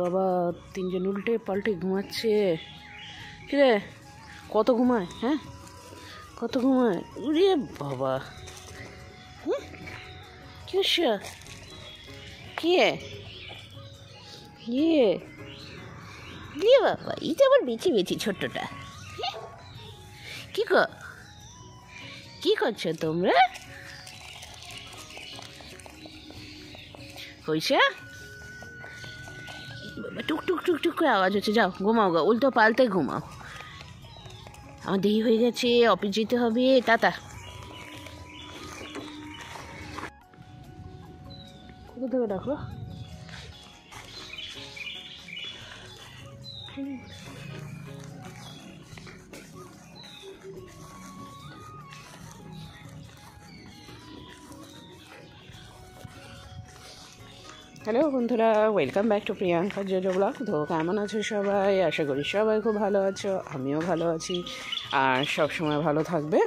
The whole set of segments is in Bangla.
বাবা, তিনজন উল্টে পাল্টে ঘুমাচ্ছে। কিরে, কত ঘুমায়? হ্যাঁ, কত ঘুমায়? উরে বাবা, কি হচ্ছে? ইয়ে ইয়ে বাবা, এই তো আবার বেঁচে বেঁচে ছোট্টটা। কি করছো তোমরা? হয়েছে? টুক টুক টুক টুক করে আওয়াজ হচ্ছে। যাও ঘুমাও গা, উল্টো পাল্টে ঘুমাও। আমার দেরি হয়ে গেছে, অফিস যেতে হবে। টাটা। কোথা থেকে ডাকলো? হ্যালো বন্ধুরা, welcome back to Priyanka JoJo blog. তো কেমন আছো সবাই? আশা করি সবাই খুব ভালো আছো, আমিও ভালো আছি আর সব সময় ভালো থাকবে।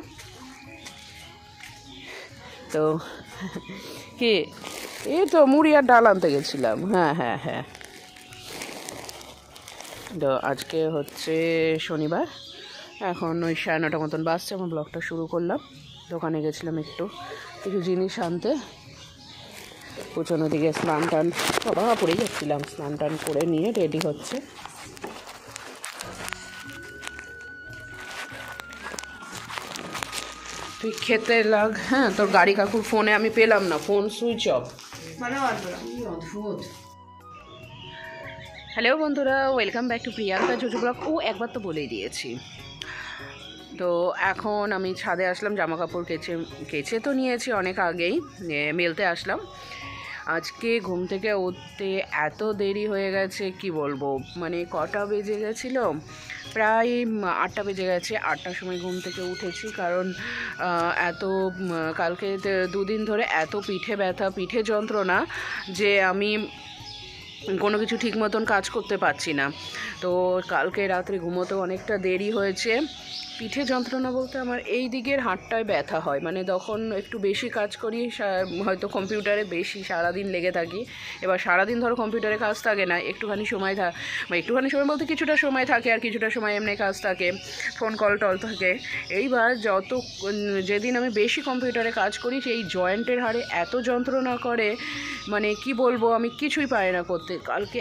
তো কি, এই তো মুড়ি আর ডাল আনতে গেছিলাম। হ্যাঁ। তো আজকে হচ্ছে শনিবার, এখন ওই 9:30 মতন বাজছে। আমার ব্লগটা শুরু করলাম। দোকানে গেছিলাম একটু কিছু জিনিস আনতে। পুজোর দিকে স্নান টান পরেই যাচ্ছিলাম, স্নান টান করে নিয়ে রেডি হচ্ছে। তুই খেতে লাগ। হ্যাঁ, তোর গাড়ি কাকুর ফোনে আমি পেলাম না, ফোন সুইচ অফ। হ্যালো বন্ধুরা, welcome back to Priyanka JoJo blog. একবার তো বলেই দিয়েছি। তো এখন আমি ছাদে আসলাম, জামা কাপড় কেচে তো নিয়েছি অনেক আগেই, মেলতে আসলাম। আজকে ঘুম থেকে উঠতে এত দেরি হয়ে গেছে, কি বলবো। মানে কটা বেজে গেছিলো, প্রায় 8টা বেজে গেছে। 8টার সময় ঘুম থেকে উঠেছি, কারণ কালকে 2 দিন ধরে এত পিঠে ব্যথা, পিঠে যন্ত্রণা যে আমি কোনো কিছু ঠিক মতন কাজ করতে পারছি না। তো কালকে রাত্রে ঘুমোতেও অনেকটা দেরি হয়েছে। পিঠে যন্ত্রণা বলতে আমার এই দিকের হাতটায় ব্যথা হয়, মানে তখন একটু বেশি কাজ করি, হয়তো কম্পিউটারে বেশি সারাদিন লেগে থাকি। এবার সারাদিন ধরো কম্পিউটারে কাজ থাকে না, একটুখানি সময় বলতে কিছুটা সময় থাকে, আর কিছুটা সময় এমনি কাজ থাকে, ফোন কল টল থাকে। এইবার যেদিন আমি বেশি কম্পিউটারে কাজ করি, সেই জয়েন্টের হাড়ে এত যন্ত্রণা করে, মানে কি বলবো, আমি কিছুই পারি না করতে। কালকে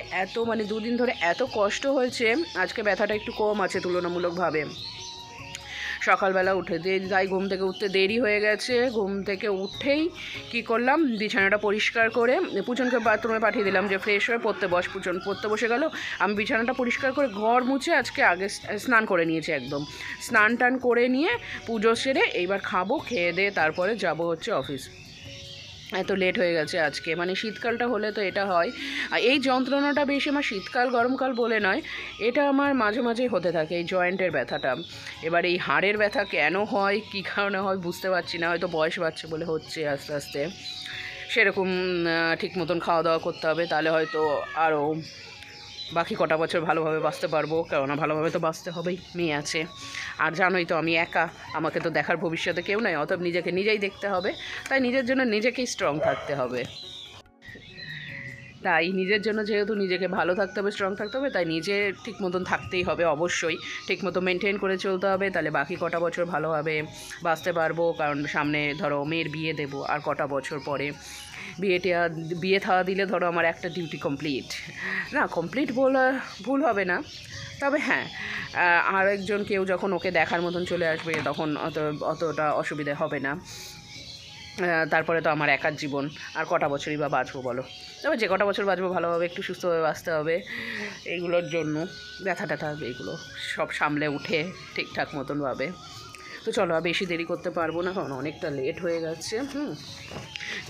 মানে 2 দিন ধরে এত কষ্ট হয়েছে। আজকে ব্যথাটা একটু কম আছে তুলনামূলকভাবে। সকালবেলা তাই ঘুম থেকে উঠতে দেরি হয়ে গেছে। ঘুম থেকে উঠেই কি করলাম, বিছানাটা পরিষ্কার করে পুজনকে বাথরুমে পাঠিয়ে দিলাম যে ফ্রেশ হয়ে পড়তে বস। পুজন পড়তে বসে গেল, আমি বিছানাটা পরিষ্কার করে ঘর মুছে আজকে আগে স্নান করে নিয়েছি। একদম স্নান টান করে নিয়ে পুজো সেরে এইবার খাবো, খেয়ে দিয়ে তারপরে যাব হচ্ছে অফিস। এত লেট হয়ে গেছে আজকে। মানে শীতকালটা হলে তো এটা হয়, আর এই যন্ত্রণাটা বেশি আমার শীতকাল গরমকাল বলে নয়, এটা আমার মাঝে মাঝেই হতে থাকে, এই জয়েন্টের ব্যথাটা। এবার এই হাড়ের ব্যথা কেন হয়, কী কারণে হয় বুঝতে পারছি না। হয়তো বয়স বাড়ছে বলে হচ্ছে আস্তে আস্তে। সেরকম ঠিক মতন খাওয়া দাওয়া করতে হবে, তাহলে হয়তো আরও বাকি কটা বছর ভালোভাবে বাঁচতে পারবো। কেননা ভালোভাবে তো বাঁচতে হবেই, মেয়ে আছে। আর জানোই তো আমি একা, আমাকে তো দেখার ভবিষ্যতে কেউ নাই, অতএব নিজেকে নিজেই দেখতে হবে। তাই নিজের জন্য নিজেকেই স্ট্রং থাকতে হবে। তাই নিজের জন্য যেহেতু নিজেকে ভালো থাকতে হবে, স্ট্রং থাকতে হবে, তাই নিজে ঠিক মতন থাকতেই হবে। অবশ্যই ঠিক মতো মেনটেন করে চলতে হবে, তাহলে বাকি কটা বছর ভালোভাবে বাঁচতে পারবো। কারণ সামনে ধরো মেয়ের বিয়ে দেবো, আর কটা বছর পরে বিয়ে থাওয়া দিলে ধরো আমার একটা ডিউটি কমপ্লিট। না, কমপ্লিট ভুল হবে না, তবে হ্যাঁ, কেউ যখন ওকে দেখার মতন চলে আসবে, তখন অতটা অসুবিধা হবে না। তারপরে তো আমার একার জীবন, আর কটা বছরই বা বাঁচবো বলো। তবে যে কটা বছর বাঁচবো ভালোভাবে একটু সুস্থভাবে বাঁচতে হবে। এইগুলোর জন্য ব্যথা ট্যাথা এগুলো সব সামলে উঠে ঠিকঠাক মতনভাবে। তো চলো, আর বেশি দেরি করতে পারবো না, কারণ অনেকটা লেট হয়ে গেছে।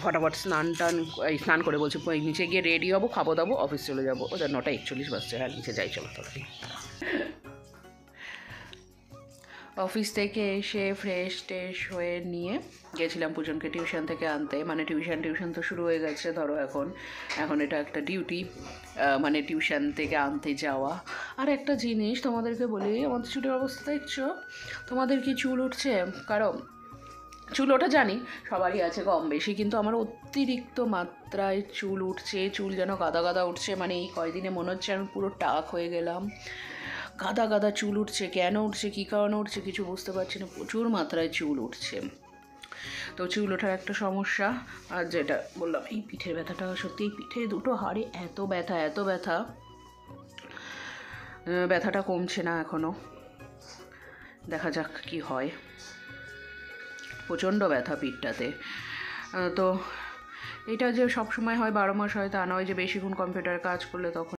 ফটাফট স্নান করে বলছি, নিচে গিয়ে রেডি হবো, খাবো দাবো, অফিস চলে যাবো। ওদের 9:41 বাজছে। হ্যাঁ, নিচে যাই চলো তাড়াতাড়ি। অফিস থেকে এসে ফ্রেশ হয়ে নিয়ে গেছিলাম পুজনকে টিউশন থেকে আনতে। মানে টিউশন তো শুরু হয়ে গেছে ধরো, এখন এটা একটা ডিউটি, মানে টিউশন থেকে আনতে যাওয়া। আর একটা জিনিস তোমাদেরকে বলি, আমাদের চুলের অবস্থা দেখছো? তোমাদের কি চুল উঠছে? কারণ চুল ওঠা জানি সবারই আছে কম বেশি, কিন্তু আমার অতিরিক্ত মাত্রায় চুল উঠছে, চুল যেন গাদা গাদা উঠছে, মানে এই কয়দিনে মনে হচ্ছে আমি পুরো টাক হয়ে গেলাম। গাদা গাদা চুল উঠছে, কেন উঠছে, কী কারণে উঠছে কিছু বুঝতে পারছি না, প্রচুর মাত্রায় চুল উঠছে। তো চুল ওঠার একটা সমস্যা। আর যেটা বললাম এই পিঠের ব্যথাটা, সত্যি এই পিঠে দুটো হাড়ে এত ব্যথা এত ব্যথা, ব্যথাটা কমছে না এখনও, দেখা যাক কি হয়। প্রচণ্ড ব্যথা পিঠটাতে। তো এটা যে সব সময় হয় 12 মাস হয় তা নয়, যে বেশিক্ষণ কম্পিউটারে কাজ করলে তখন